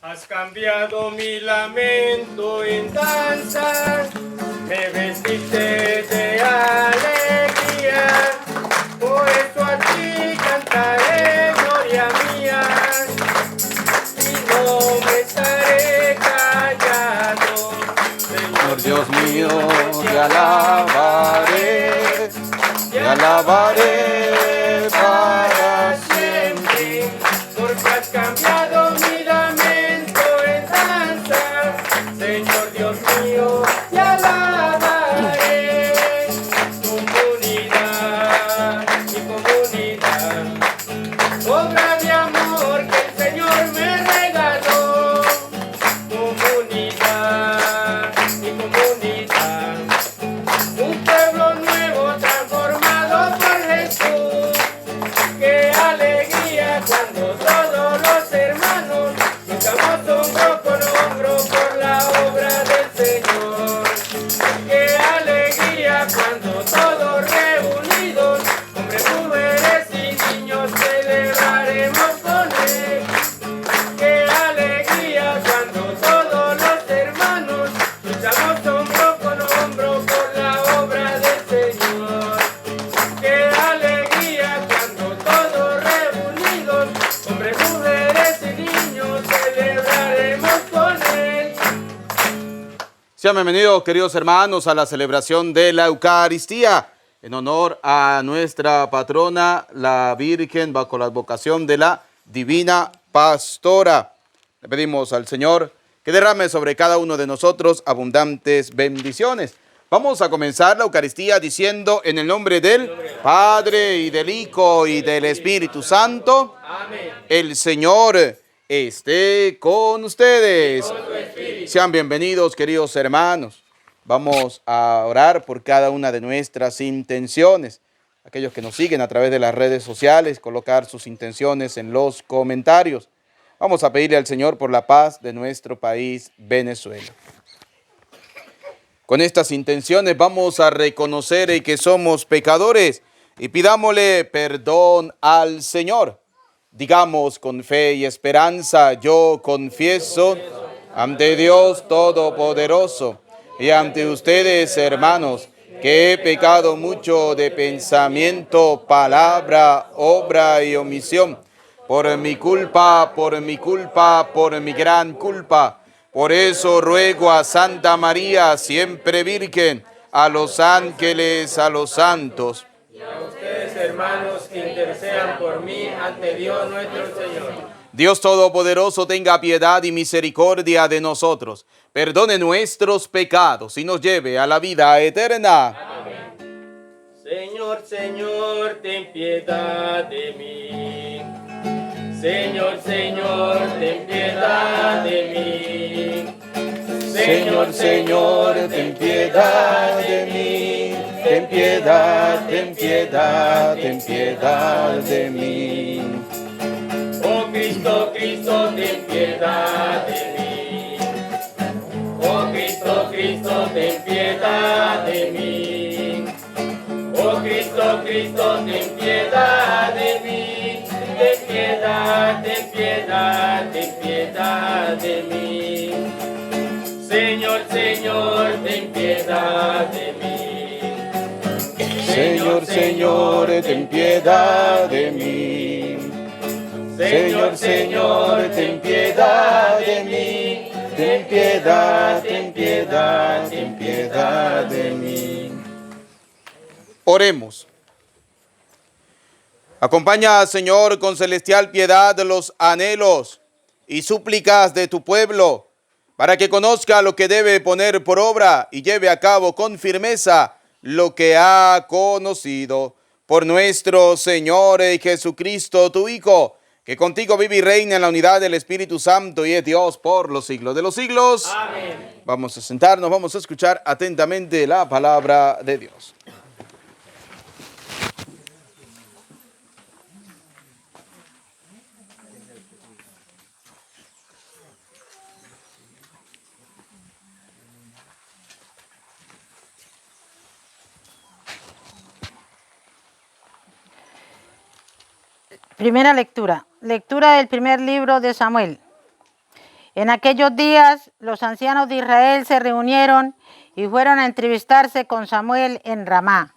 Has cambiado mi lamento en danza, me vestiste de alegría, por eso a ti cantaré, gloria mía, y no me estaré callado. Señor Dios mío, te alabaré para siempre, porque has cambiado mi lamento en danza, Señor Dios mío, te alabaré. Comunidad y comunidad, obra de amor que el Señor me regaló. Comunidad y comunidad, un pueblo nuevo transformado por Jesús. Qué alegría cuando todos los hermanos luchamos hombro con hombro por la obra del Señor. Qué alegría cuando todos reunidos, hombres, mujeres y niños, celebraremos con Él. Qué alegría cuando todos los hermanos luchamos hombro con hombro por la obra del Señor. Qué alegría cuando todos reunidos, hombres, mujeres y niños, celebraremos con Él. Sean bienvenidos, queridos hermanos, a la celebración de la Eucaristía, en honor a nuestra patrona, la Virgen, bajo la advocación de la Divina Pastora. Le pedimos al Señor que derrame sobre cada uno de nosotros abundantes bendiciones. Vamos a comenzar la Eucaristía diciendo en el nombre del Padre, y del Hijo, y del Espíritu Santo. Amén. El Señor esté con ustedes. Sean bienvenidos, queridos hermanos. Vamos a orar por cada una de nuestras intenciones. Aquellos que nos siguen a través de las redes sociales, colocar sus intenciones en los comentarios. Vamos a pedirle al Señor por la paz de nuestro país, Venezuela. Con estas intenciones vamos a reconocer que somos pecadores y pidámosle perdón al Señor. Digamos con fe y esperanza: yo confieso ante Dios Todopoderoso y ante ustedes, hermanos, que he pecado mucho de pensamiento, palabra, obra y omisión. Por mi culpa, por mi gran culpa. Por eso ruego a Santa María, siempre Virgen, a los ángeles, a los santos, Y a ustedes, hermanos, que intercedan por mí ante Dios nuestro Señor. Dios Todopoderoso tenga piedad y misericordia de nosotros, perdone nuestros pecados y nos lleve a la vida eterna. Amén. Señor, Señor, ten piedad de mí. Señor, Señor, ten piedad de mí. Señor, Señor, ten piedad de mí. Ten piedad, ten piedad, ten piedad de mí. Oh Cristo, Cristo, ten piedad de mí. Oh Cristo, Cristo, ten piedad de mí. Oh Cristo, Cristo, ten piedad de mí. Ten piedad, ten piedad, ten piedad de mí. Señor, Señor, ten piedad de mí. Señor, Señor, ten piedad de mí. Señor, Señor, ten piedad de mí. Ten piedad, ten piedad, ten piedad de mí. Oremos. Acompaña, Señor, con celestial piedad los anhelos y súplicas de tu pueblo, para que conozca lo que debe poner por obra y lleve a cabo con firmeza lo que ha conocido. Por nuestro Señor Jesucristo, tu Hijo, que contigo vive y reina en la unidad del Espíritu Santo y es Dios por los siglos de los siglos. Amén. Vamos a sentarnos, vamos a escuchar atentamente la palabra de Dios. Primera lectura. Lectura del primer libro de Samuel. En aquellos días los ancianos de Israel se reunieron y fueron a entrevistarse con Samuel en Ramá.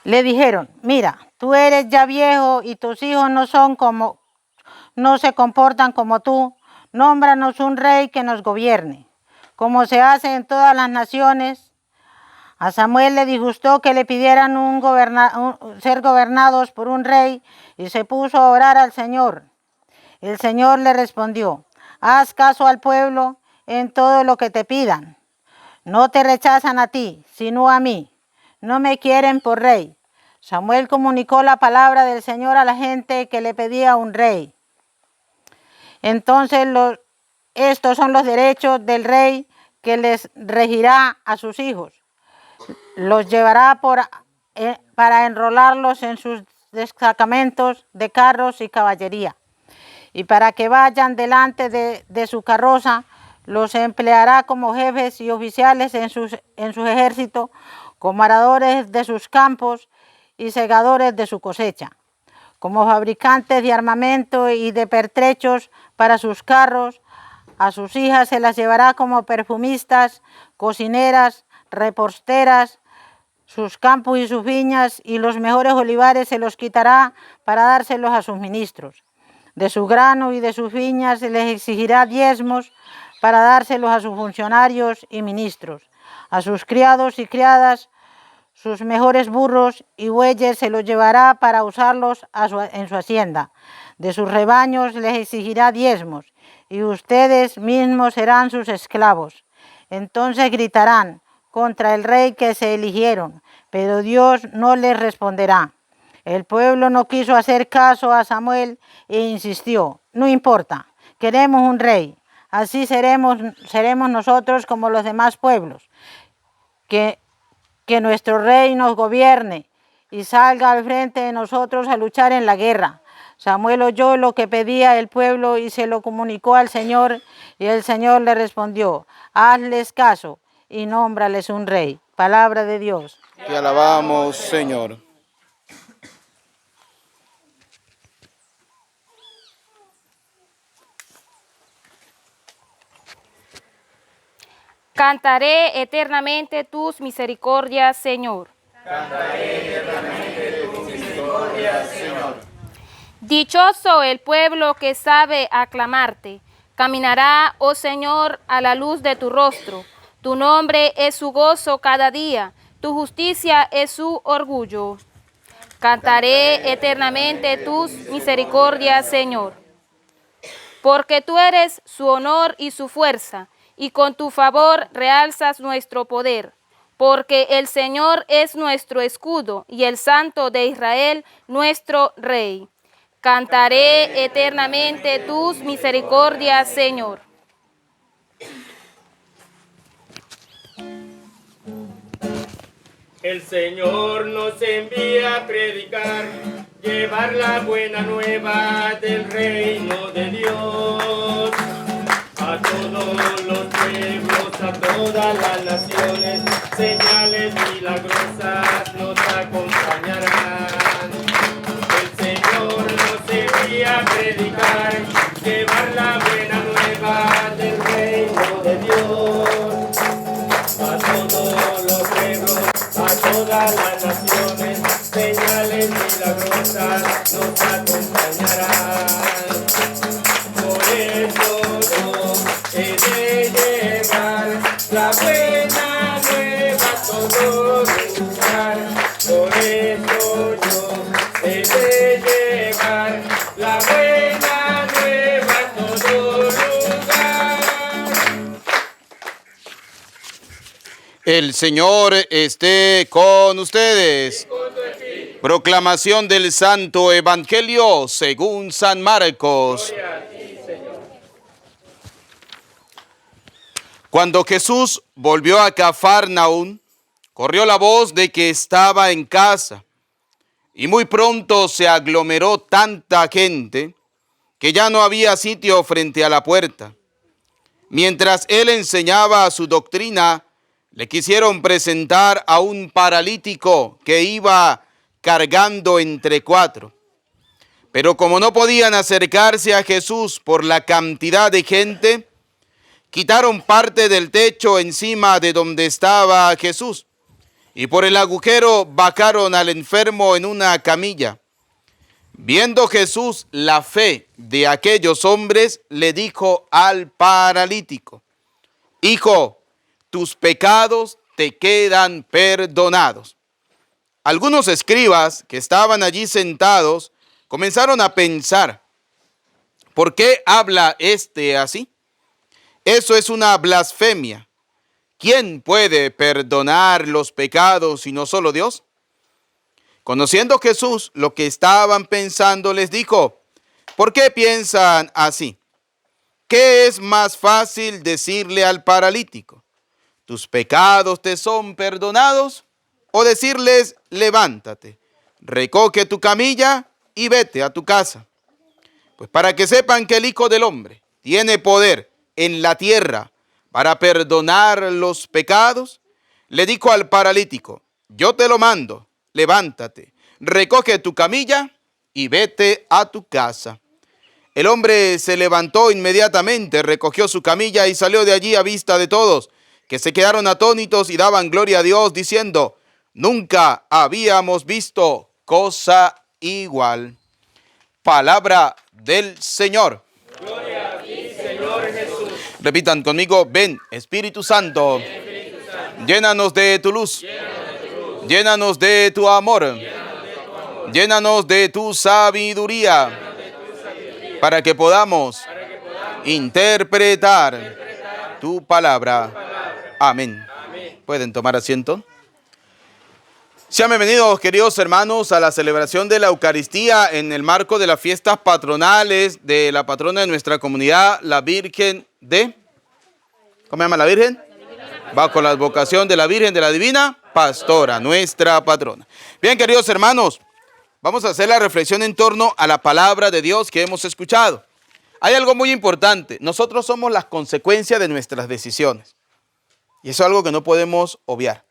Le dijeron: mira, tú eres ya viejo y tus hijos no se comportan como tú. Nómbranos un rey que nos gobierne, como se hace en todas las naciones. A Samuel le disgustó que le pidieran ser gobernados por un rey y se puso a orar al Señor. El Señor le respondió: haz caso al pueblo en todo lo que te pidan. No te rechazan a ti, sino a mí. No me quieren por rey. Samuel comunicó la palabra del Señor a la gente que le pedía un rey. Entonces estos son los derechos del rey que les regirá a sus hijos. Los llevará para enrolarlos en sus destacamentos de carros y caballería. Y para que vayan delante de su carroza, los empleará como jefes y oficiales en su ejército, como aradores de sus campos y segadores de su cosecha, como fabricantes de armamento y de pertrechos para sus carros. A sus hijas se las llevará como perfumistas, cocineras, reposteras. Sus campos y sus viñas y los mejores olivares se los quitará para dárselos a sus ministros. De su grano y de sus viñas se les exigirá diezmos para dárselos a sus funcionarios y ministros. A sus criados y criadas, sus mejores burros y bueyes se los llevará para usarlos en su hacienda. De sus rebaños les exigirá diezmos, y ustedes mismos serán sus esclavos. Entonces gritarán contra el rey que se eligieron, pero Dios no les responderá. El pueblo no quiso hacer caso a Samuel e insistió: no importa, queremos un rey. Así seremos nosotros como los demás pueblos. Que nuestro rey nos gobierne y salga al frente de nosotros a luchar en la guerra. Samuel oyó lo que pedía el pueblo y se lo comunicó al Señor, y el Señor le respondió: hazles caso y nómbrales un rey. Palabra de Dios. Te alabamos, Señor. Cantaré eternamente tus misericordias, Señor. Cantaré eternamente tus misericordias, Señor. Dichoso el pueblo que sabe aclamarte. Caminará, oh Señor, a la luz de tu rostro. Tu nombre es su gozo cada día. Tu justicia es su orgullo. Cantaré eternamente tus misericordias, Señor. Porque tú eres su honor y su fuerza, y con tu favor realzas nuestro poder. Porque el Señor es nuestro escudo, y el Santo de Israel nuestro Rey. Cantaré eternamente tus misericordias, Señor. El Señor nos envía a predicar, llevar la buena nueva del reino de Dios. A todos los pueblos, a todas las naciones, señales milagrosas nos acompañarán. El Señor nos envía a predicar, llevar la buena nueva del reino de Dios. A todos los pueblos, a todas las naciones, señales milagrosas nos acompañarán. Por eso yo he de llevar la buena nueva a todo lugar. Por eso yo he de llevar la buena nueva a todo lugar. El Señor esté con ustedes. Proclamación del Santo Evangelio según San Marcos. Cuando Jesús volvió a Cafarnaún, corrió la voz de que estaba en casa, y muy pronto se aglomeró tanta gente que ya no había sitio frente a la puerta. Mientras él enseñaba su doctrina, le quisieron presentar a un paralítico que iba cargando entre 4. Pero como no podían acercarse a Jesús por la cantidad de gente, quitaron parte del techo encima de donde estaba Jesús y por el agujero bajaron al enfermo en una camilla. Viendo Jesús la fe de aquellos hombres, le dijo al paralítico: Hijo, tus pecados te quedan perdonados. Algunos escribas que estaban allí sentados comenzaron a pensar: ¿por qué habla este así? Eso es una blasfemia. ¿Quién puede perdonar los pecados sino solo Dios? Conociendo Jesús lo que estaban pensando, les dijo: ¿por qué piensan así? ¿Qué es más fácil decirle al paralítico: tus pecados te son perdonados? O decirles: levántate, recoge tu camilla y vete a tu casa. Pues para que sepan que el Hijo del Hombre tiene poder en la tierra para perdonar los pecados, le dijo al paralítico: yo te lo mando, levántate, recoge tu camilla y vete a tu casa. El hombre se levantó inmediatamente, recogió su camilla y salió de allí a vista de todos, que se quedaron atónitos y daban gloria a Dios, diciendo: nunca habíamos visto cosa igual. Palabra del Señor. Gloria a ti, Señor Jesús. Repitan conmigo: ven, Espíritu Santo, llénanos de tu luz, llénanos de tu amor, llénanos de tu sabiduría, para que podamos interpretar tu palabra. Amén. ¿Pueden tomar asiento? Sean bienvenidos, queridos hermanos, a la celebración de la Eucaristía en el marco de las fiestas patronales de la patrona de nuestra comunidad, la Virgen de... ¿Cómo se llama la Virgen? Bajo la advocación de la Virgen de la Divina Pastora, nuestra patrona. Bien, queridos hermanos, vamos a hacer la reflexión en torno a la palabra de Dios que hemos escuchado. Hay algo muy importante. Nosotros somos las consecuencias de nuestras decisiones. Y eso es algo que no podemos obviar.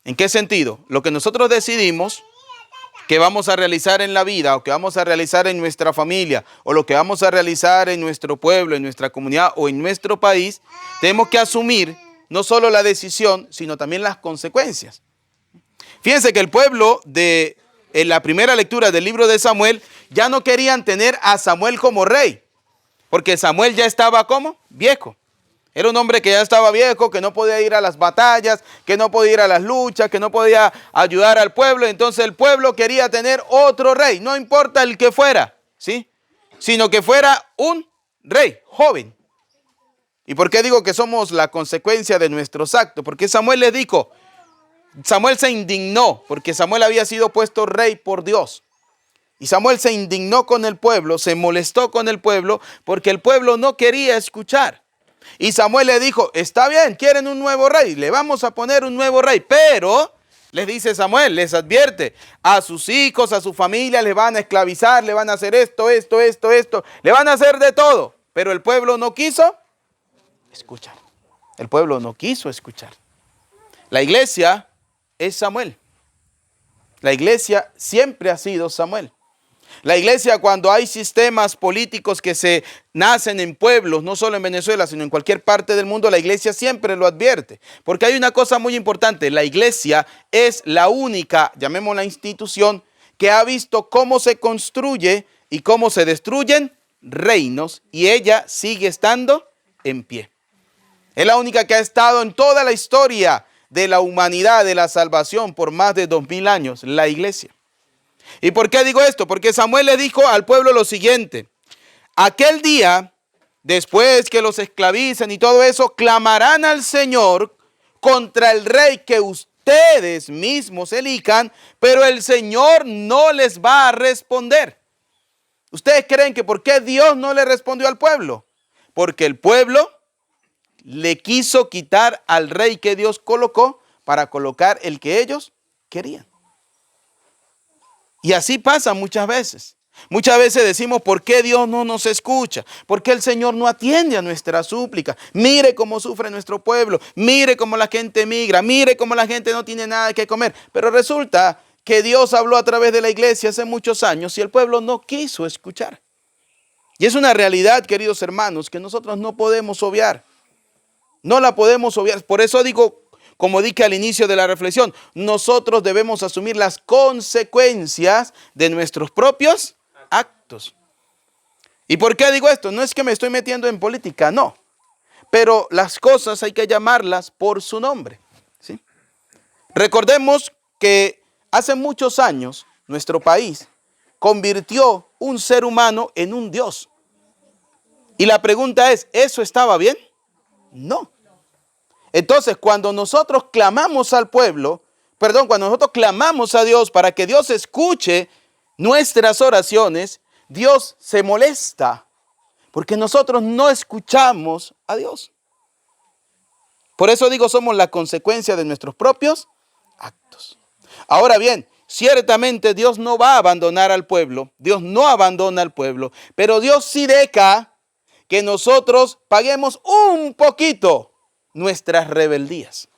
¿En qué sentido? Lo que nosotros decidimos que vamos a realizar en la vida, o que vamos a realizar en nuestra familia, o lo que vamos a realizar en nuestro pueblo, en nuestra comunidad o en nuestro país, tenemos que asumir no solo la decisión, sino también las consecuencias. Fíjense que el pueblo en la primera lectura del libro de Samuel ya no querían tener a Samuel como rey, porque Samuel ya estaba como viejo. Era un hombre que ya estaba viejo, que no podía ir a las batallas, que no podía ir a las luchas, que no podía ayudar al pueblo. Entonces el pueblo quería tener otro rey, no importa el que fuera, ¿sí? Sino que fuera un rey joven. ¿Y por qué digo que somos la consecuencia de nuestros actos? Porque Samuel les dijo, Samuel se indignó, porque Samuel había sido puesto rey por Dios. Y Samuel se indignó con el pueblo, se molestó con el pueblo, porque el pueblo no quería escuchar. Y Samuel le dijo: está bien, quieren un nuevo rey, le vamos a poner un nuevo rey, pero les dice Samuel, les advierte, a sus hijos, a su familia le van a esclavizar, le van a hacer esto, le van a hacer de todo. Pero el pueblo no quiso escuchar. El pueblo no quiso escuchar. La iglesia es Samuel. La iglesia siempre ha sido Samuel. La iglesia, cuando hay sistemas políticos que se nacen en pueblos, no solo en Venezuela, sino en cualquier parte del mundo, la iglesia siempre lo advierte. Porque hay una cosa muy importante: la iglesia es la única, llamémosla institución, que ha visto cómo se construye y cómo se destruyen reinos, y ella sigue estando en pie. Es la única que ha estado en toda la historia de la humanidad, de la salvación, por más de 2000 años, la iglesia. ¿Y por qué digo esto? Porque Samuel le dijo al pueblo lo siguiente: aquel día, después que los esclavicen y todo eso, clamarán al Señor contra el rey que ustedes mismos elijan, pero el Señor no les va a responder. ¿Ustedes creen que por qué Dios no le respondió al pueblo? Porque el pueblo le quiso quitar al rey que Dios colocó para colocar el que ellos querían. Y así pasa muchas veces. Muchas veces decimos: ¿por qué Dios no nos escucha? ¿Por qué el Señor no atiende a nuestra súplica? Mire cómo sufre nuestro pueblo, mire cómo la gente migra, mire cómo la gente no tiene nada que comer. Pero resulta que Dios habló a través de la iglesia hace muchos años y el pueblo no quiso escuchar. Y es una realidad, queridos hermanos, que nosotros no podemos obviar. No la podemos obviar. Por eso digo, como dije al inicio de la reflexión, nosotros debemos asumir las consecuencias de nuestros propios actos. ¿Y por qué digo esto? No es que me estoy metiendo en política, no. Pero las cosas hay que llamarlas por su nombre, ¿sí? Recordemos que hace muchos años nuestro país convirtió un ser humano en un Dios. Y la pregunta es, ¿eso estaba bien? No. Entonces, cuando nosotros clamamos al pueblo, cuando nosotros clamamos a Dios para que Dios escuche nuestras oraciones, Dios se molesta porque nosotros no escuchamos a Dios. Por eso digo, somos la consecuencia de nuestros propios actos. Ahora bien, ciertamente Dios no va a abandonar al pueblo, Dios no abandona al pueblo, pero Dios sí deja que nosotros paguemos un poquito nuestras rebeldías,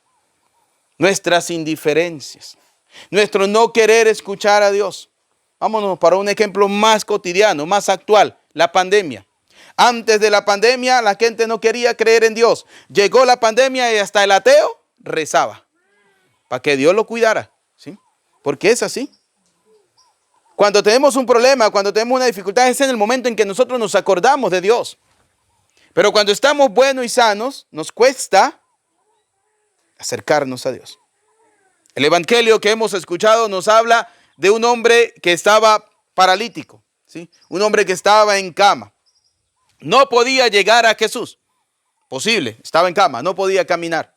nuestras indiferencias, nuestro no querer escuchar a Dios. Vámonos para un ejemplo más cotidiano, más actual, la pandemia. Antes de la pandemia la gente no quería creer en Dios. Llegó la pandemia y hasta el ateo rezaba para que Dios lo cuidara, ¿sí? Porque es así. Cuando tenemos un problema, cuando tenemos una dificultad, es en el momento en que nosotros nos acordamos de Dios. Pero cuando estamos buenos y sanos, nos cuesta acercarnos a Dios. El evangelio que hemos escuchado nos habla de un hombre que estaba paralítico, ¿sí? Un hombre que estaba en cama. No podía llegar a Jesús. Posible, estaba en cama, no podía caminar.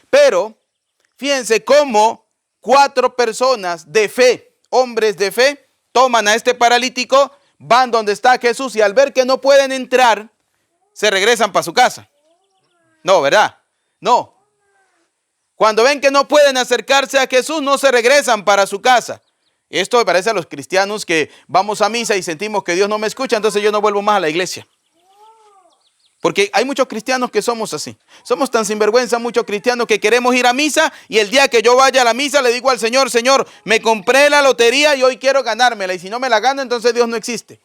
Pero fíjense cómo 4 personas de fe, hombres de fe, toman a este paralítico, van donde está Jesús y al ver que no pueden entrar, se regresan para su casa. No, ¿verdad? No. Cuando ven que no pueden acercarse a Jesús, no se regresan para su casa. Esto me parece a los cristianos que vamos a misa y sentimos que Dios no me escucha, entonces yo no vuelvo más a la iglesia. Porque hay muchos cristianos que somos así. Somos tan sinvergüenza, muchos cristianos que queremos ir a misa y el día que yo vaya a la misa le digo al Señor, Señor, me compré la lotería y hoy quiero ganármela. Y si no me la gano, entonces Dios no existe.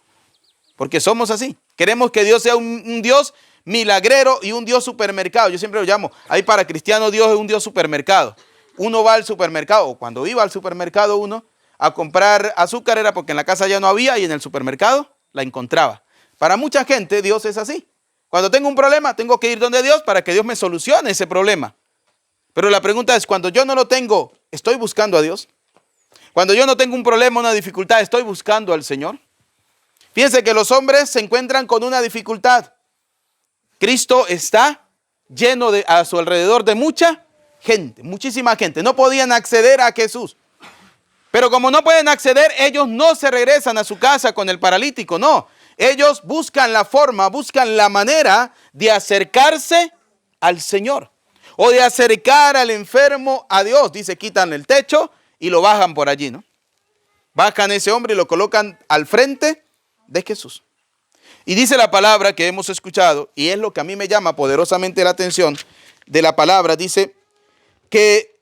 Porque somos así. Queremos que Dios sea un Dios milagrero y un Dios supermercado. Yo siempre lo llamo, ahí para cristianos Dios es un Dios supermercado. Uno va al supermercado, o cuando iba al supermercado uno a comprar azúcar era porque en la casa ya no había y en el supermercado la encontraba. Para mucha gente Dios es así. Cuando tengo un problema tengo que ir donde Dios para que Dios me solucione ese problema. Pero la pregunta es, cuando yo no lo tengo, ¿estoy buscando a Dios? Cuando yo no tengo un problema, una dificultad, ¿estoy buscando al Señor? Fíjense que los hombres se encuentran con una dificultad. Cristo está lleno a su alrededor de mucha gente, muchísima gente. No podían acceder a Jesús. Pero como no pueden acceder, ellos no se regresan a su casa con el paralítico, no. Ellos buscan la forma, buscan la manera de acercarse al Señor. O de acercar al enfermo a Dios. Dice, quitan el techo y lo bajan por allí, ¿no? Bajan a ese hombre y lo colocan al frente de Jesús. Y dice la palabra que hemos escuchado, y es lo que a mí me llama poderosamente la atención de la palabra, dice que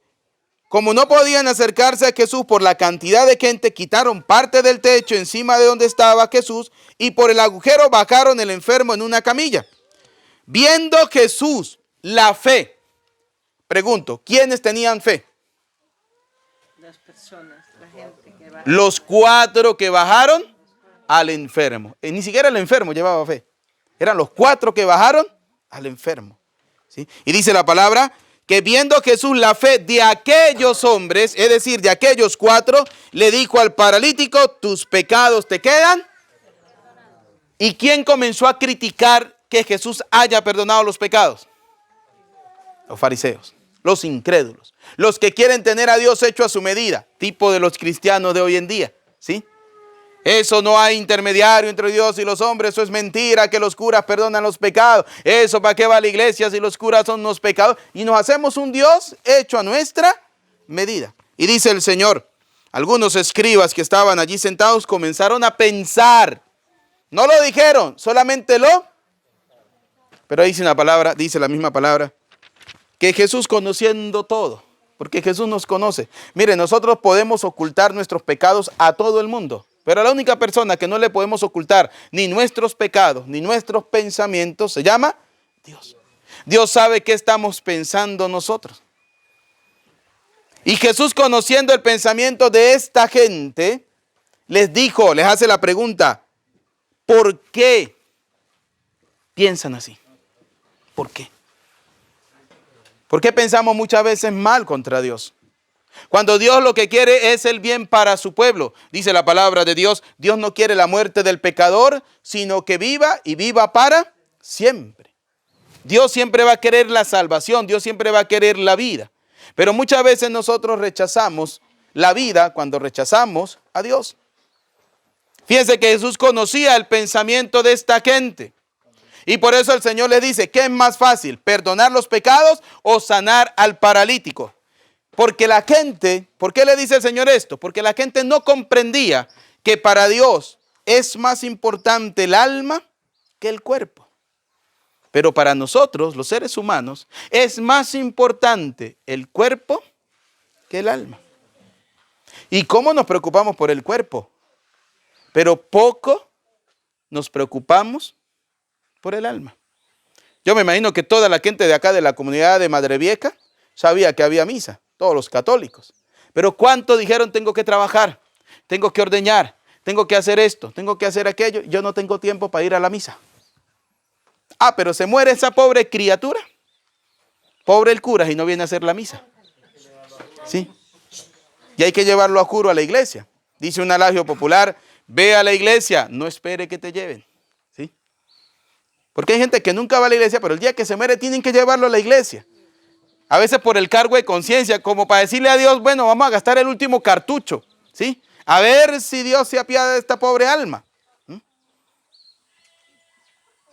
como no podían acercarse a Jesús por la cantidad de gente, quitaron parte del techo encima de donde estaba Jesús y por el agujero bajaron el enfermo en una camilla. Viendo Jesús la fe, pregunto, ¿quiénes tenían fe? Las personas, la gente que va. Los 4 que bajaron al enfermo. Ni siquiera el enfermo llevaba fe. Eran los 4 que bajaron al enfermo. ¿Sí? Y dice la palabra que viendo Jesús la fe de aquellos hombres, es decir, de aquellos 4, le dijo al paralítico, tus pecados te quedan. ¿Y quién comenzó a criticar que Jesús haya perdonado los pecados? Los fariseos, los incrédulos, los que quieren tener a Dios hecho a su medida, tipo de los cristianos de hoy en día, ¿sí? Eso no hay intermediario entre Dios y los hombres, eso es mentira que los curas perdonan los pecados. Eso, ¿para qué va la iglesia si los curas son unos pecados? Y nos hacemos un Dios hecho a nuestra medida. Y dice el Señor, algunos escribas que estaban allí sentados comenzaron a pensar. No lo dijeron, solamente pero dice una palabra, dice la misma palabra, que Jesús conociendo todo, porque Jesús nos conoce. Mire, nosotros podemos ocultar nuestros pecados a todo el mundo, pero la única persona que no le podemos ocultar ni nuestros pecados, ni nuestros pensamientos, se llama Dios. Dios sabe qué estamos pensando nosotros. Y Jesús, conociendo el pensamiento de esta gente, les dijo, les hace la pregunta, ¿por qué piensan así? ¿Por qué? ¿Por qué pensamos muchas veces mal contra Dios? Cuando Dios lo que quiere es el bien para su pueblo. Dice la palabra de Dios, Dios no quiere la muerte del pecador, sino que viva y viva para siempre. Dios siempre va a querer la salvación, Dios siempre va a querer la vida. Pero muchas veces nosotros rechazamos la vida cuando rechazamos a Dios. Fíjense que Jesús conocía el pensamiento de esta gente. Y por eso el Señor le dice, ¿qué es más fácil? ¿Perdonar los pecados o sanar al paralítico? Porque la gente, ¿por qué le dice el Señor esto? Porque la gente no comprendía que para Dios es más importante el alma que el cuerpo. Pero para nosotros, los seres humanos, es más importante el cuerpo que el alma. ¿Y cómo nos preocupamos por el cuerpo? Pero poco nos preocupamos por el alma. Yo me imagino que toda la gente de acá de la comunidad de Madre Vieja sabía que había misa, todos los católicos. Pero ¿cuántos dijeron tengo que trabajar, tengo que ordeñar, tengo que hacer esto, tengo que hacer aquello? Yo no tengo tiempo para ir a la misa. Ah, pero se muere esa pobre criatura. Pobre el cura y no viene a hacer la misa. Sí. Y hay que llevarlo a juro a la iglesia. Dice un adagio popular, ve a la iglesia, no espere que te lleven. ¿Sí? Porque hay gente que nunca va a la iglesia, pero el día que se muere tienen que llevarlo a la iglesia. A veces por el cargo de conciencia, como para decirle a Dios, bueno, vamos a gastar el último cartucho. ¿Sí? A ver si Dios se apiada de esta pobre alma.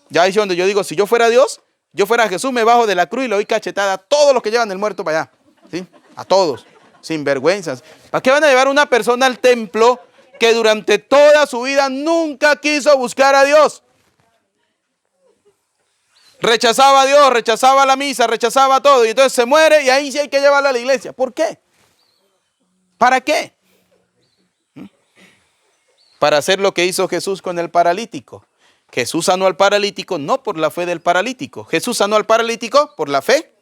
Ya dice donde yo digo, si yo fuera Dios, yo fuera Jesús, me bajo de la cruz y le doy cachetada a todos los que llevan el muerto para allá. ¿Sí? A todos, sin vergüenzas. ¿Para qué van a llevar a una persona al templo que durante toda su vida nunca quiso buscar a Dios? Rechazaba a Dios, rechazaba la misa, rechazaba todo. Y entonces se muere y ahí sí hay que llevarlo a la iglesia. ¿Por qué? ¿Para qué? Para hacer lo que hizo Jesús con el paralítico. Jesús sanó al paralítico no por la fe del paralítico. Jesús sanó al paralítico por la fe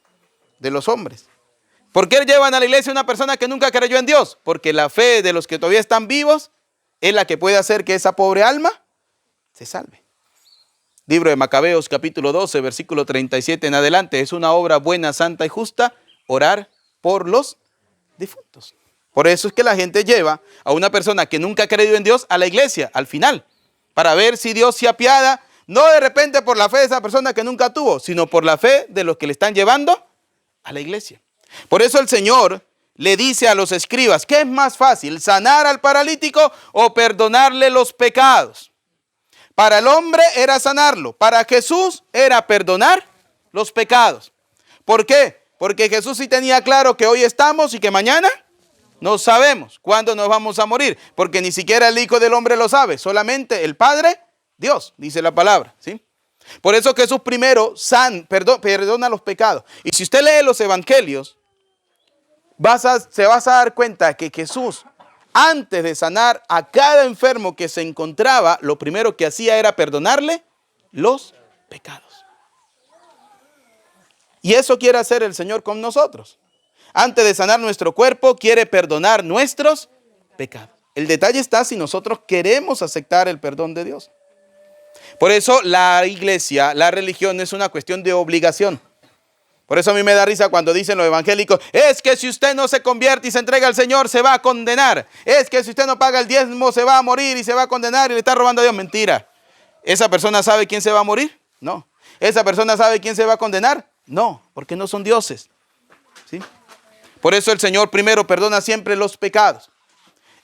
de los hombres. ¿Por qué llevan a la iglesia una persona que nunca creyó en Dios? Porque la fe de los que todavía están vivos es la que puede hacer que esa pobre alma se salve. Libro de Macabeos, capítulo 12, versículo 37 en adelante. Es una obra buena, santa y justa, orar por los difuntos. Por eso es que la gente lleva a una persona que nunca ha creído en Dios a la iglesia, al final, para ver si Dios se apiada, no de repente por la fe de esa persona que nunca tuvo, sino por la fe de los que le están llevando a la iglesia. Por eso el Señor le dice a los escribas, ¿qué es más fácil, sanar al paralítico o perdonarle los pecados? Para el hombre era sanarlo, para Jesús era perdonar los pecados. ¿Por qué? Porque Jesús sí tenía claro que hoy estamos y que mañana no sabemos cuándo nos vamos a morir, porque ni siquiera el Hijo del Hombre lo sabe, solamente el Padre, Dios, dice la palabra, ¿sí? Por eso Jesús primero perdona los pecados. Y si usted lee los evangelios, se va a dar cuenta que Jesús, antes de sanar a cada enfermo que se encontraba, lo primero que hacía era perdonarle los pecados. Y eso quiere hacer el Señor con nosotros. Antes de sanar nuestro cuerpo, quiere perdonar nuestros pecados. El detalle está si nosotros queremos aceptar el perdón de Dios. Por eso la iglesia, la religión es una cuestión de obligación. Por eso a mí me da risa cuando dicen los evangélicos, es que si usted no se convierte y se entrega al Señor, se va a condenar. Es que si usted no paga el diezmo, se va a morir y se va a condenar y le está robando a Dios. Mentira. ¿Esa persona sabe quién se va a morir? No. ¿Esa persona sabe quién se va a condenar? No, porque no son dioses. ¿Sí? Por eso el Señor primero perdona siempre los pecados.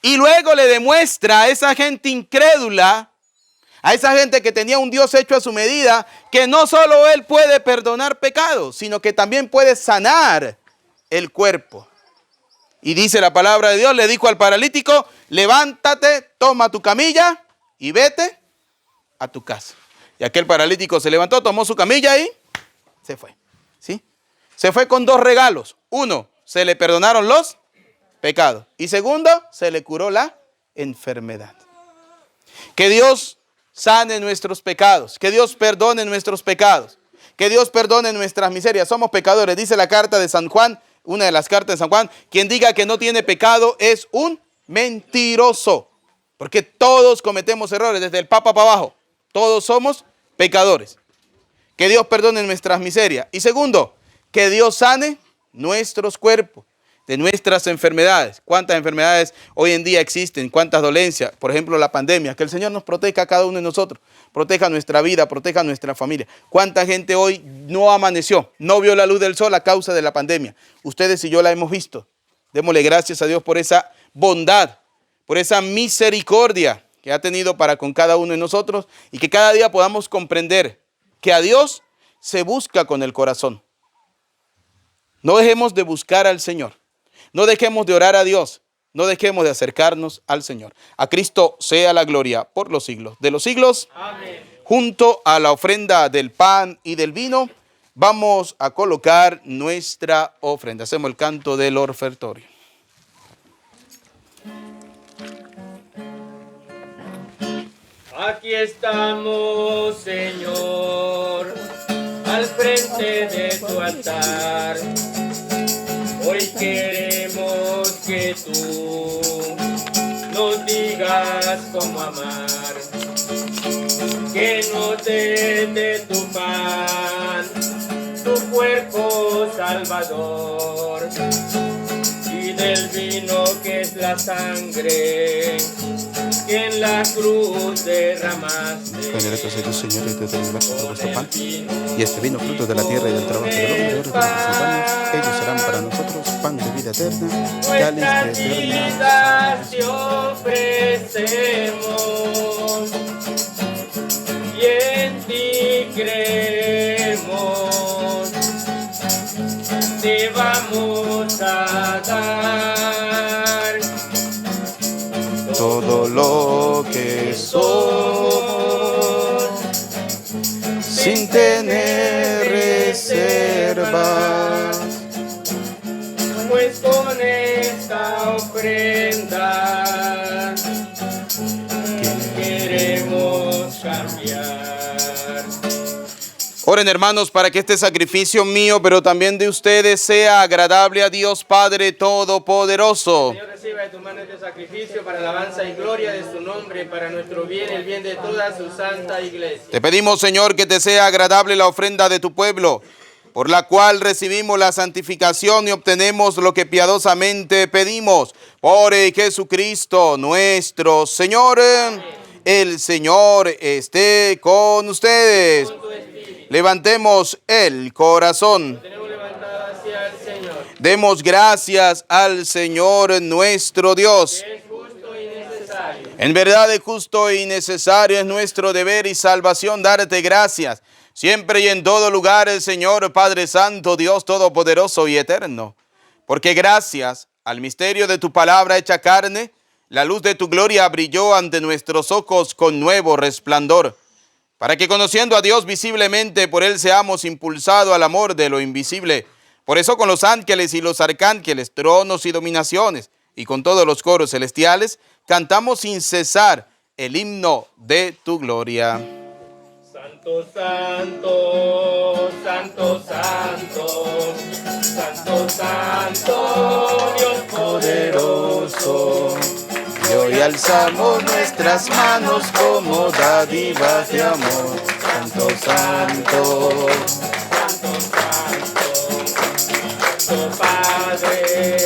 Y luego le demuestra a esa gente incrédula, a esa gente que tenía un Dios hecho a su medida, que no solo Él puede perdonar pecados, sino que también puede sanar el cuerpo. Y dice la palabra de Dios, le dijo al paralítico, levántate, toma tu camilla y vete a tu casa. Y aquel paralítico se levantó, tomó su camilla y se fue. ¿Sí? Se fue con dos regalos. Uno, se le perdonaron los pecados. Y segundo, se le curó la enfermedad. Que Dios sane nuestros pecados, que Dios perdone nuestros pecados, que Dios perdone nuestras miserias. Somos pecadores, dice la carta de San Juan, una de las cartas de San Juan, quien diga que no tiene pecado es un mentiroso, porque todos cometemos errores, desde el Papa para abajo, todos somos pecadores. Que Dios perdone nuestras miserias. Y segundo, que Dios sane nuestros cuerpos de nuestras enfermedades. ¿Cuántas enfermedades hoy en día existen? ¿Cuántas dolencias? Por ejemplo, la pandemia. Que el Señor nos proteja a cada uno de nosotros. Proteja nuestra vida, proteja nuestra familia. ¿Cuánta gente hoy no amaneció? No vio la luz del sol a causa de la pandemia. Ustedes y yo la hemos visto. Démosle gracias a Dios por esa bondad, por esa misericordia que ha tenido para con cada uno de nosotros, y que cada día podamos comprender que a Dios se busca con el corazón. No dejemos de buscar al Señor. No dejemos de orar a Dios. No dejemos de acercarnos al Señor. A Cristo sea la gloria por los siglos de los siglos. Amén. Junto a la ofrenda del pan y del vino, vamos a colocar nuestra ofrenda. Hacemos el canto del ofertorio. Aquí estamos, Señor, al frente de tu altar. Hoy queremos que tú nos digas cómo amar, que nos des de tu pan, tu cuerpo salvador, y del vino que es la sangre que en la cruz derramaste. Benedicto sea Dios, Señor, y te doy gracias por vuestro pan y este vino, fruto de la tierra y del trabajo del hombre. Ahora te presentamos, ellos serán para nosotros pan de vida eterna, cáliz de eterna Nuestras vidas te ofrecemos y en ti creemos. Te vamos a dar todo lo que somos, sin tener reservas, pues con esta ofrenda queremos cambiar. Oren, hermanos, para que este sacrificio mío, pero también de ustedes, sea agradable a Dios Padre Todopoderoso. Señor, reciba de tu mano este sacrificio para alabanza y gloria de su nombre, para nuestro bien, el bien de toda su santa iglesia. Te pedimos, Señor, que te sea agradable la ofrenda de tu pueblo, por la cual recibimos la santificación y obtenemos lo que piadosamente pedimos. Por Jesucristo nuestro Señor. Amén. El Señor esté con ustedes. Con tu espíritu. Levantemos el corazón. Tenemos levantado hacia el Señor. Demos gracias al Señor nuestro Dios. Es justo y necesario. En verdad es justo y necesario, es nuestro deber y salvación darte gracias. Siempre y en todo lugar, el Señor Padre Santo, Dios Todopoderoso y Eterno. Porque gracias al misterio de tu palabra hecha carne, la luz de tu gloria brilló ante nuestros ojos con nuevo resplandor. Para que conociendo a Dios visiblemente, por Él seamos impulsados al amor de lo invisible. Por eso con los ángeles y los arcángeles, tronos y dominaciones, y con todos los coros celestiales, cantamos sin cesar el himno de tu gloria. Santo, santo, santo, santo, santo, santo, Dios poderoso. Y hoy alzamos nuestras manos como dádivas de amor. Santo, santo, Santo, santo, nuestro Padre,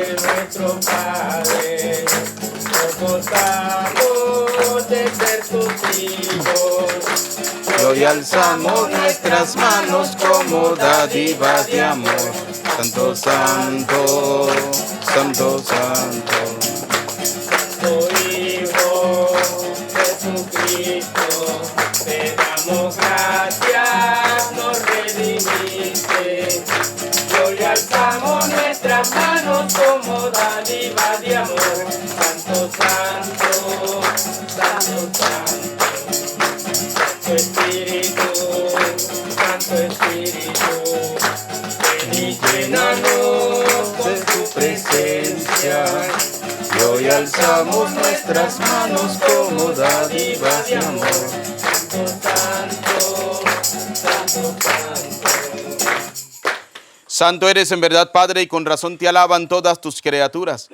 nuestro Padre, nos gozamos de ser tus hijos. y hoy alzamos nuestras manos como dádivas de amor. Santo, santo, santo, santo. Santo Hijo Jesucristo, te damos gracias, nos redimiste. Y hoy alzamos nuestras manos como dádiva de amor. Santo, santo, santo, santo. Santo Espíritu, Santo Espíritu, ven y llénanos con y alzamos nuestras manos como dádivas de amor. Santo eres en verdad, Padre, y con razón te alaban todas tus criaturas,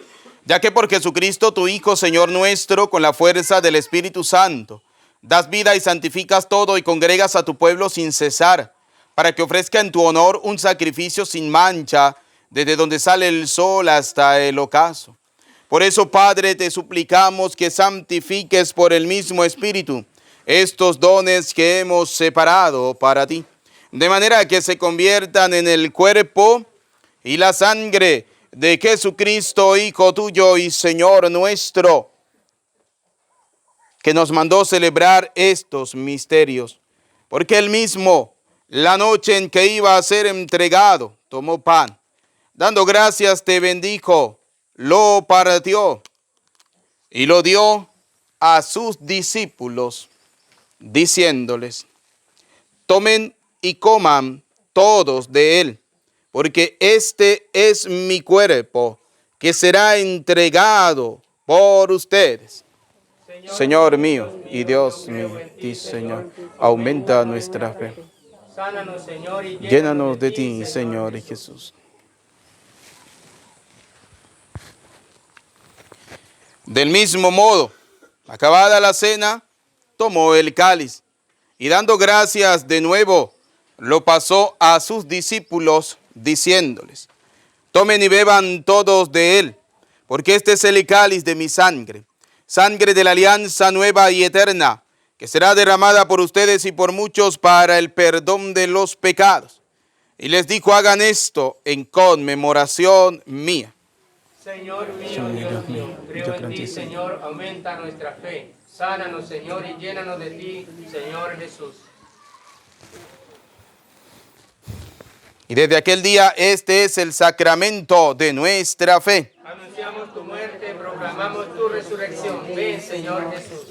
ya que por Jesucristo, tu Hijo, Señor nuestro, con la fuerza del Espíritu Santo, das vida y santificas todo y congregas a tu pueblo sin cesar, para que ofrezca en tu honor un sacrificio sin mancha, desde donde sale el sol hasta el ocaso. Por eso, Padre, te suplicamos que santifiques por el mismo Espíritu estos dones que hemos separado para ti, de manera que se conviertan en el cuerpo y la sangre de Jesucristo, Hijo tuyo y Señor nuestro, que nos mandó celebrar estos misterios. Porque él mismo, la noche en que iba a ser entregado, tomó pan, dando gracias te bendijo, lo partió y lo dio a sus discípulos, diciéndoles: tomen y coman todos de él, porque este es mi cuerpo, que será entregado por ustedes. Señor mío y Dios mío, ti, Señor, aumenta nuestra fe. Sánanos, Señor, y Llénanos de ti, Señor y Jesús. Del mismo modo, acabada la cena, tomó el cáliz y dando gracias de nuevo, lo pasó a sus discípulos, diciéndoles: tomen y beban todos de él, porque este es el cáliz de mi sangre, sangre de la alianza nueva y eterna, que será derramada por ustedes y por muchos para el perdón de los pecados. Y les dijo: hagan esto en conmemoración mía. Señor mío, Dios mío, creo en ti, Señor, aumenta nuestra fe. Sánanos, Señor, y llénanos de ti, Señor Jesús. Y desde aquel día este es el sacramento de nuestra fe. Anunciamos tu muerte, proclamamos tu resurrección. Ven, Señor Jesús.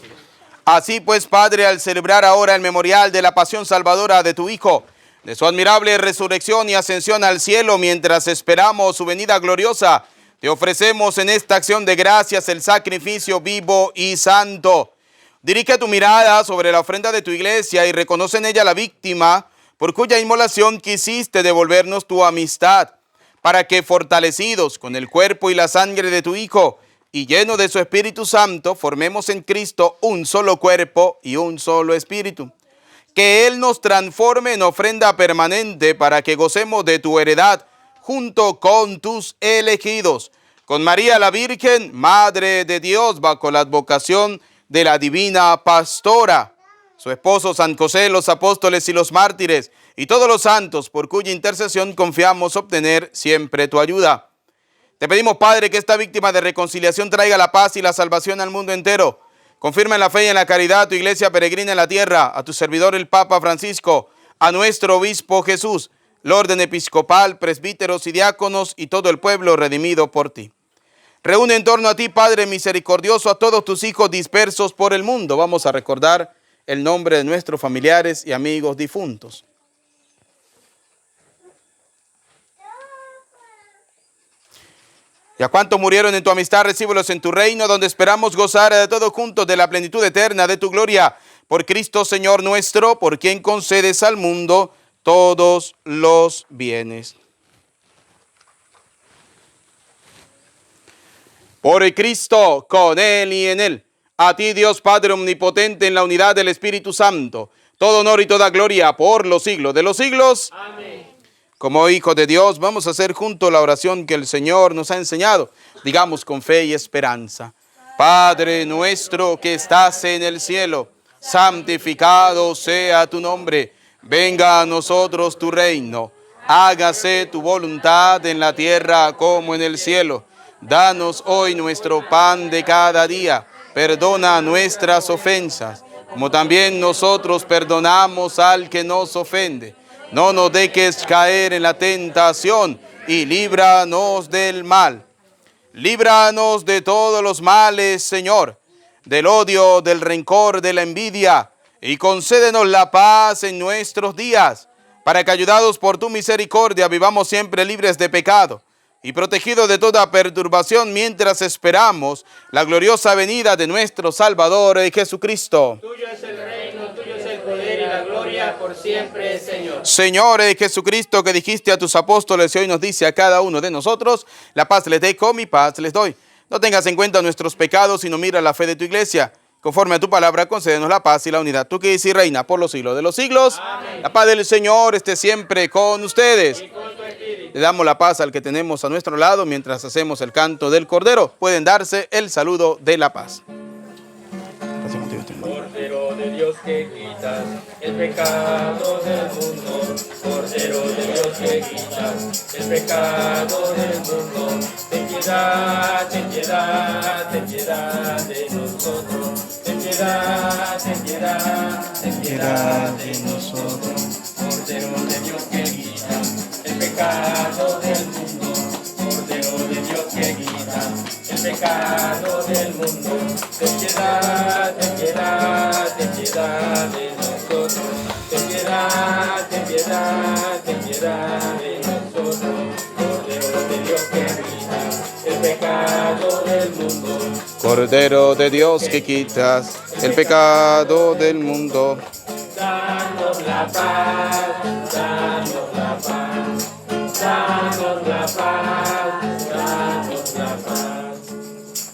Así pues, Padre, al celebrar ahora el memorial de la pasión salvadora de tu Hijo, de su admirable resurrección y ascensión al cielo, mientras esperamos su venida gloriosa, te ofrecemos en esta acción de gracias el sacrificio vivo y santo. Dirige tu mirada sobre la ofrenda de tu iglesia y reconoce en ella la víctima por cuya inmolación quisiste devolvernos tu amistad, para que, fortalecidos con el cuerpo y la sangre de tu Hijo y lleno de su Espíritu Santo, formemos en Cristo un solo cuerpo y un solo espíritu. Que Él nos transforme en ofrenda permanente para que gocemos de tu heredad junto con tus elegidos, con María la Virgen, Madre de Dios, bajo la advocación de la Divina Pastora, su esposo San José, los apóstoles y los mártires, y todos los santos, por cuya intercesión confiamos obtener siempre tu ayuda. Te pedimos, Padre, que esta víctima de reconciliación traiga la paz y la salvación al mundo entero. Confirma en la fe y en la caridad a tu iglesia peregrina en la tierra, a tu servidor el Papa Francisco, a nuestro obispo Jesús, el orden episcopal, presbíteros y diáconos, y todo el pueblo redimido por ti. Reúne en torno a ti, Padre misericordioso, a todos tus hijos dispersos por el mundo. Vamos a recordar el nombre de nuestros familiares y amigos difuntos. Y a cuantos murieron en tu amistad, recíbelos en tu reino, donde esperamos gozar de todos juntos de la plenitud eterna de tu gloria. Por Cristo, Señor nuestro, por quien concedes al mundo todos los bienes. Por Cristo, con Él y en Él. A ti, Dios Padre omnipotente, en la unidad del Espíritu Santo, todo honor y toda gloria por los siglos de los siglos. Amén. Como hijos de Dios, vamos a hacer juntos la oración que el Señor nos ha enseñado. Digamos con fe y esperanza: Padre nuestro que estás en el cielo, santificado sea tu nombre. Venga a nosotros tu reino. Hágase tu voluntad en la tierra como en el cielo. Danos hoy nuestro pan de cada día. Perdona nuestras ofensas, como también nosotros perdonamos al que nos ofende. No nos dejes caer en la tentación y líbranos del mal. Líbranos de todos los males, Señor, del odio, del rencor, de la envidia, y concédenos la paz en nuestros días, para que, ayudados por tu misericordia, vivamos siempre libres de pecado, y protegidos de toda perturbación mientras esperamos la gloriosa venida de nuestro Salvador Jesucristo. Tuyo es el reino, tuyo es el poder y la gloria por siempre, Señor. Señor Jesucristo, que dijiste a tus apóstoles y hoy nos dice a cada uno de nosotros, la paz les dejo, mi paz les doy. No tengas en cuenta nuestros pecados, sino mira la fe de tu iglesia. Conforme a tu palabra, concédenos la paz y la unidad. Tú que dices y reina por los siglos de los siglos. Amén. La paz del Señor esté siempre con ustedes. Y con tu espíritu. Le damos la paz al que tenemos a nuestro lado mientras hacemos el canto del Cordero. Pueden darse el saludo de la paz. Cordero de Dios que quitas el pecado del mundo, Cordero de Dios que quitas el pecado del mundo, ten piedad, ten piedad, ten piedad de nosotros, ten piedad, ten piedad, ten piedad de nosotros, Cordero de Dios que quitas el pecado del mundo, Cordero de Dios que quitas el pecado del mundo, ten piedad, ten piedad, ten piedad de nosotros, ten piedad, ten piedad, ten piedad de nosotros, Cordero de Dios que quita el pecado del mundo, Cordero de Dios que quitas el pecado del mundo. danos la paz, danos la paz, danos la paz, danos la paz.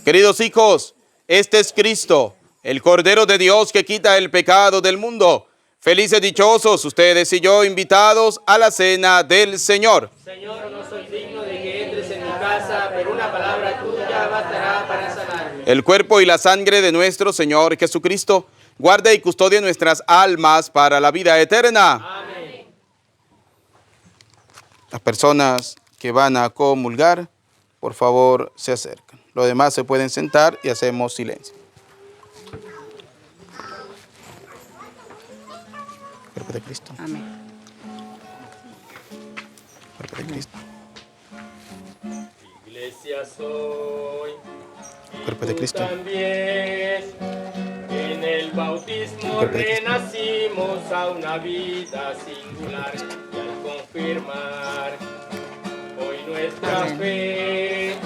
Queridos hijos, este es Cristo, el Cordero de Dios que quita el pecado del mundo. Felices dichosos ustedes y yo, invitados a la cena del Señor. Señor, no soy digno de que entres en mi casa, pero una palabra tuya bastará para sanarme. El cuerpo y la sangre de nuestro Señor Jesucristo guarde y custodie nuestras almas para la vida eterna. Amén. Las personas que van a comulgar, por favor, se acercan. Los demás se pueden sentar y hacemos silencio. Cuerpo de Cristo. Amén. Cuerpo de Cristo. Iglesia soy, y Cuerpo de tú Cristo. también. En el bautismo Cuerpo de Cristo. renacimos a una vida singular y al confirmar hoy nuestra Amén. fe,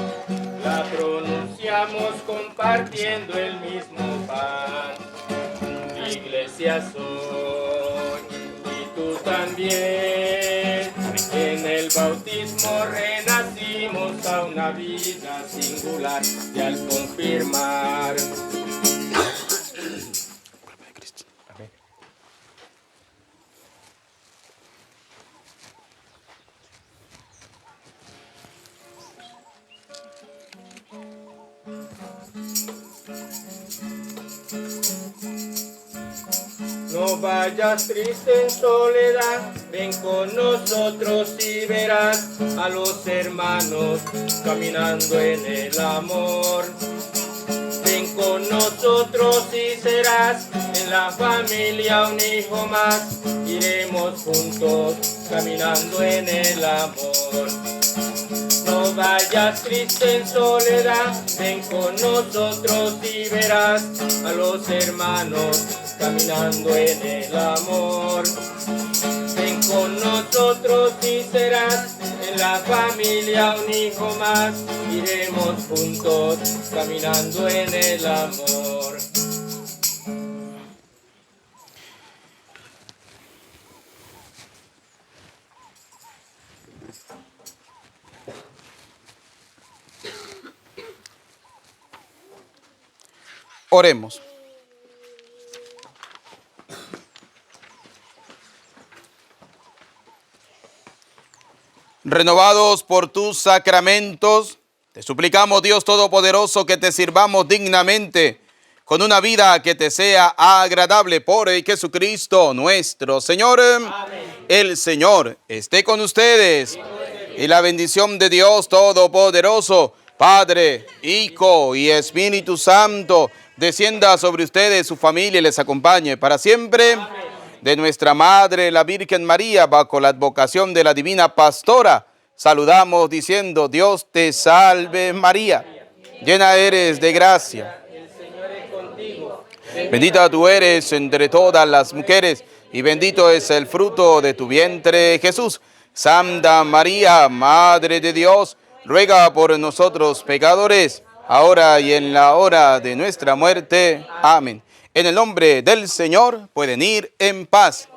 la pronunciamos compartiendo el mismo pan. Iglesia soy, y tú también. En el bautismo renacimos a una vida singular y al confirmar Cuerpo de Cristo. no vayas triste en soledad, ven con nosotros y verás a los hermanos caminando en el amor. Ven con nosotros y serás en la familia un hijo más. Iremos juntos caminando en el amor. No vayas triste en soledad, ven con nosotros y verás a los hermanos caminando en el amor. Ven con nosotros y serás en la familia un hijo más. Iremos juntos caminando en el amor. Oremos. Renovados por tus sacramentos, te suplicamos, Dios Todopoderoso, que te sirvamos dignamente con una vida que te sea agradable por Jesucristo nuestro Señor. Amén. El Señor esté con ustedes y la bendición de Dios Todopoderoso, Padre, Hijo y Espíritu Santo, descienda sobre ustedes, su familia y les acompañe para siempre. Amén. De nuestra Madre, la Virgen María, bajo la advocación de la Divina Pastora, saludamos diciendo: Dios te salve María, llena eres de gracia. El Señor es contigo. Bendita tú eres entre todas las mujeres, y bendito es el fruto de tu vientre, Jesús. Santa María, Madre de Dios, ruega por nosotros pecadores, ahora y en la hora de nuestra muerte. Amén. En el nombre del Señor pueden ir en paz.